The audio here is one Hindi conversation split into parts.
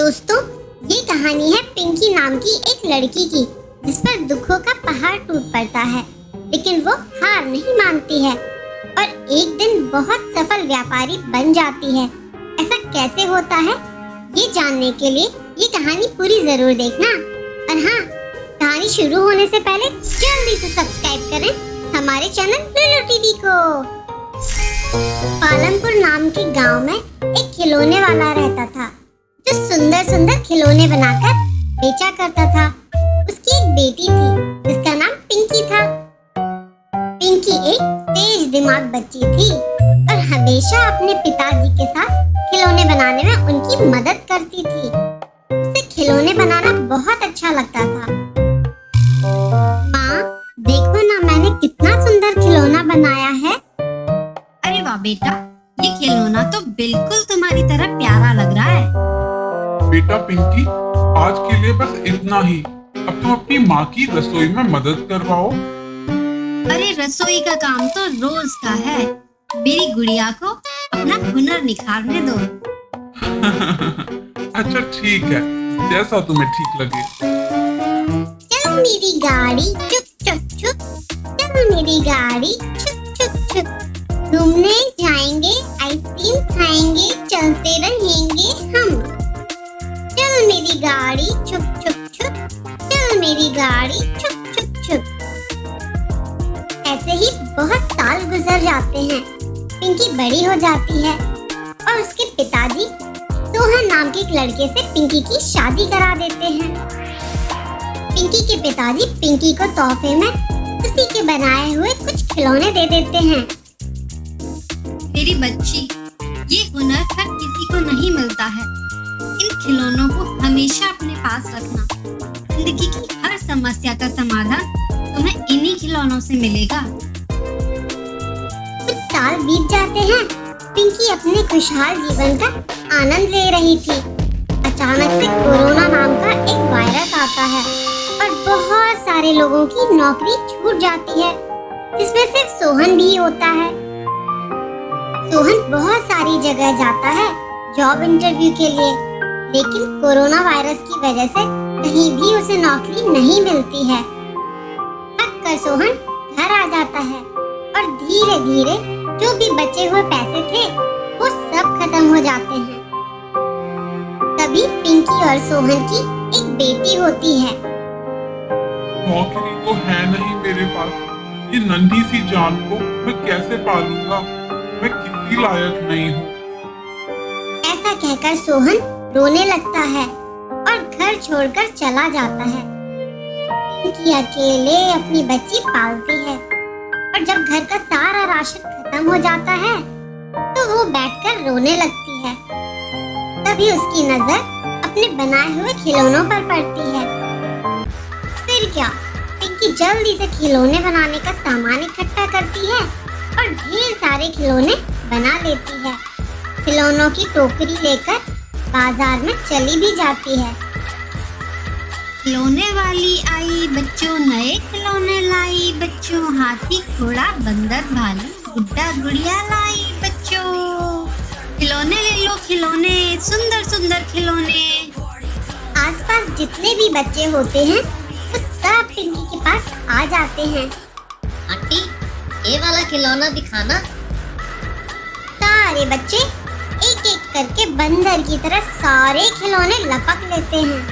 दोस्तों, ये कहानी है पिंकी नाम की एक लड़की की, जिस पर दुखों का पहाड़ टूट पड़ता है, लेकिन वो हार नहीं मानती है और एक दिन बहुत सफल व्यापारी बन जाती है। ऐसा कैसे होता है, ये जानने के लिए ये कहानी पूरी जरूर देखना। और हाँ, कहानी शुरू होने से पहले जल्दी से सब्सक्राइब करें हमारे चैनल लुलु टीवी को। पालमपुर नाम के गांव में एक खिलौने वाला रहता था, जो सुंदर सुंदर खिलौने बनाकर बेचा करता था। उसकी एक बेटी थी जिसका नाम पिंकी था। पिंकी एक तेज दिमाग बच्ची थी और हमेशा अपने पिताजी के साथ खिलौने बनाने में उनकी मदद करती थी। उसे खिलौने बनाना बहुत अच्छा लगता था। माँ, देखो ना, मैंने कितना सुंदर खिलौना बनाया है। अरे वाह बेटा, ये खिलौना तो बिल्कुल तुम्हारी तरह प्यारा लग रहा है। बेटा पिंकी, आज के लिए बस इतना ही। अब तुम अपनी माँ की रसोई में मदद करवाओ। अरे रसोई का काम तो रोज का है। मेरी गुड़िया को अपना हुनर निखारने दो। अच्छा ठीक है, जैसा तुम्हें ठीक लगे। चल मेरी गाड़ी चुप चुप चुप, चल मेरी गाड़ी चुप चुप चुप। घूमने जाएंगे, आइसक्रीम खाएंगे, चलते रहेंगे हम। चल मेरी गाड़ी चुप चुप चुप, चल मेरी गाड़ी चुप चुप चुप। ऐसे ही बहुत साल गुजर जाते हैं। पिंकी बड़ी हो जाती है और उसके पिताजी सोहन नाम के एक लड़के से पिंकी की शादी करा देते हैं। पिंकी के पिताजी पिंकी को तोहफे में उसी के बनाए हुए कुछ खिलौने दे देते हैं। मेरी बच्ची, ये हुनर हर किसी को नहीं मिलता है। इन खिलौनों को हमेशा अपने पास रखना। जिंदगी की हर समस्या का समाधान तुम्हें इन्हीं खिलौनों से मिलेगा। कुछ साल बीत जाते हैं। पिंकी अपने खुशहाल जीवन का आनंद ले रही थी। अचानक से कोरोना नाम का एक वायरस आता है और बहुत सारे लोगों की नौकरी छूट जाती है, जिसमें सिर्फ सोहन भी होता है। सोहन बहुत सारी जगह जाता है जॉब इंटरव्यू के लिए, लेकिन कोरोना वायरस की वजह से कहीं भी उसे नौकरी नहीं मिलती है। थक कर सोहन घर आ जाता है और धीरे धीरे जो भी बचे हुए पैसे थे वो सब खत्म हो जाते हैं। तभी पिंकी और सोहन की एक बेटी होती है। नौकरी तो है नहीं मेरे पास। ये नन्ही सी जान को मैं कैसे पालूंगा? मैं किसी लायक नहीं हूँ। ऐसा कहकर सोहन रोने लगता है और घर छोड़कर चला जाता है। पिंकी अकेले अपनी बच्ची पालती है और जब घर का सारा राशन खत्म हो जाता है तो वो बैठकर रोने लगती है। तभी उसकी नजर अपने बनाए हुए खिलौनों पर पड़ती है। फिर क्या, पिंकी जल्दी से खिलौने बनाने का सामान इकट्ठा करती है और ढेर सारे खिलौने बना लेती है। खिलौनों की टोकरी लेकर बाजार में चली भी जाती है। खिलौने वाली आई बच्चों, नए खिलौने लाई बच्चों, हाथी घोड़ा बंदर भालू गुड्डा गुड़िया लाई बच्चों। खिलौने ले लो खिलौने, सुंदर सुंदर खिलौने। आसपास जितने भी बच्चे होते हैं वो सब पिंकी के पास आ जाते हैं। आंटी, ये वाला खिलौना दिखाना। सारे बच्चे एक एक करके बंदर की तरह सारे खिलौने लपक लेते हैं।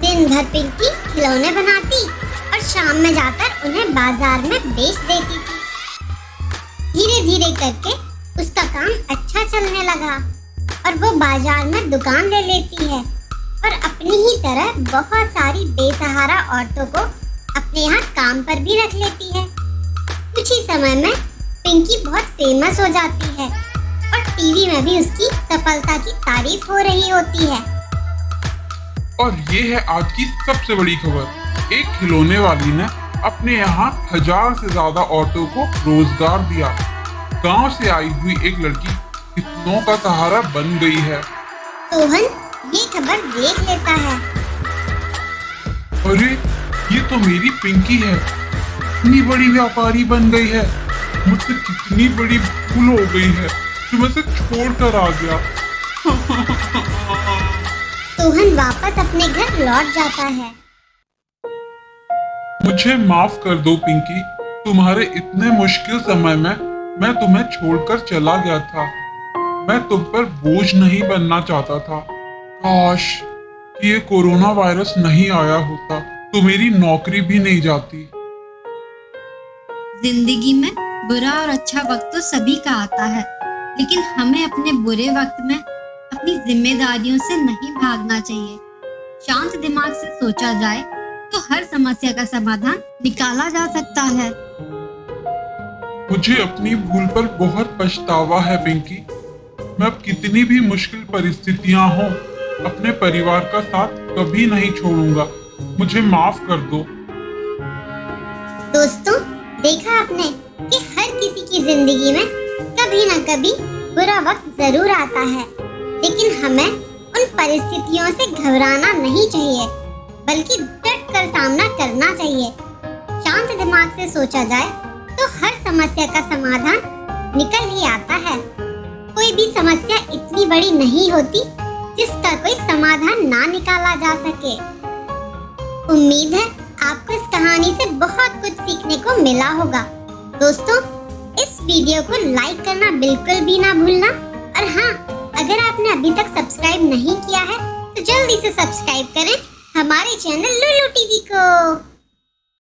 दिन भर पिंकी खिलौने बनाती और शाम में जाकर उन्हें बाजार में बेच देती थी। धीरे धीरे करके उसका काम अच्छा चलने लगा और वो बाजार में दुकान ले लेती है और अपनी ही तरह बहुत सारी बेसहारा औरतों को अपने यहाँ काम पर भी रख लेती है। कुछ ही समय में पिंकी बहुत फेमस हो जाती है और टीवी में भी उसकी सफलता की तारीफ हो रही होती है। और ये है आज की सबसे बड़ी खबर। एक खिलौने वाली ने अपने यहाँ 1000 से ज्यादा औरतों को रोजगार दिया। गांव से आई हुई एक लड़की कितनों का सहारा बन गई है। सोहन ये खबर देख लेता है। अरे, ये तो मेरी पिंकी है। इतनी बड़ी व्यापारी बन गई है। मुझसे कितनी बड़ी भूल हो गई है जो मैं से छोड़ कर आ गया। सोहन वापस अपने घर लौट जाता है। मुझे माफ कर दो पिंकी, तुम्हारे इतने मुश्किल समय में मैं तुम्हें छोड़कर चला गया था। मैं तुम पर बोझ नहीं बनना चाहता था। काश कि ये कोरोना वायरस नहीं आया होता तो मेरी नौकरी भी नहीं जाती। जिंदगी में बुरा और अच्छा वक्त तो सभी का आता है, लेकिन हमें अपने बुरे वक्त में अपनी जिम्मेदारियों से नहीं भागना चाहिए। शांत दिमाग से सोचा जाए तो हर समस्या का समाधान निकाला जा सकता है। मुझे अपनी भूल पर बहुत पछतावा है पिंकी। मैं अब कितनी भी मुश्किल परिस्थितियां हों, अपने परिवार का साथ कभी नहीं छोड़ूंगा। मुझे माफ कर दो। दोस्तों, देखा आपने कि हर किसी की जिंदगी में कभी ना कभी बुरा वक्त जरूर आता है, लेकिन हमें उन परिस्थितियों से घबराना नहीं चाहिए, बल्कि डट कर सामना करना चाहिए। शांत दिमाग से सोचा जाए तो हर समस्या का समाधान निकल ही आता है। कोई भी समस्या इतनी बड़ी नहीं होती जिसका कोई समाधान ना निकाला जा सके। उम्मीद है आपको इस कहानी से बहुत कुछ सीखने को मिला होगा। दोस्तों, इस वीडियो को लाइक करना बिल्कुल भी ना भूलना, और हाँ, अगर आपने अभी तक सब्सक्राइब नहीं किया है तो जल्दी से सब्सक्राइब करें हमारे चैनल लुलु टीवी को।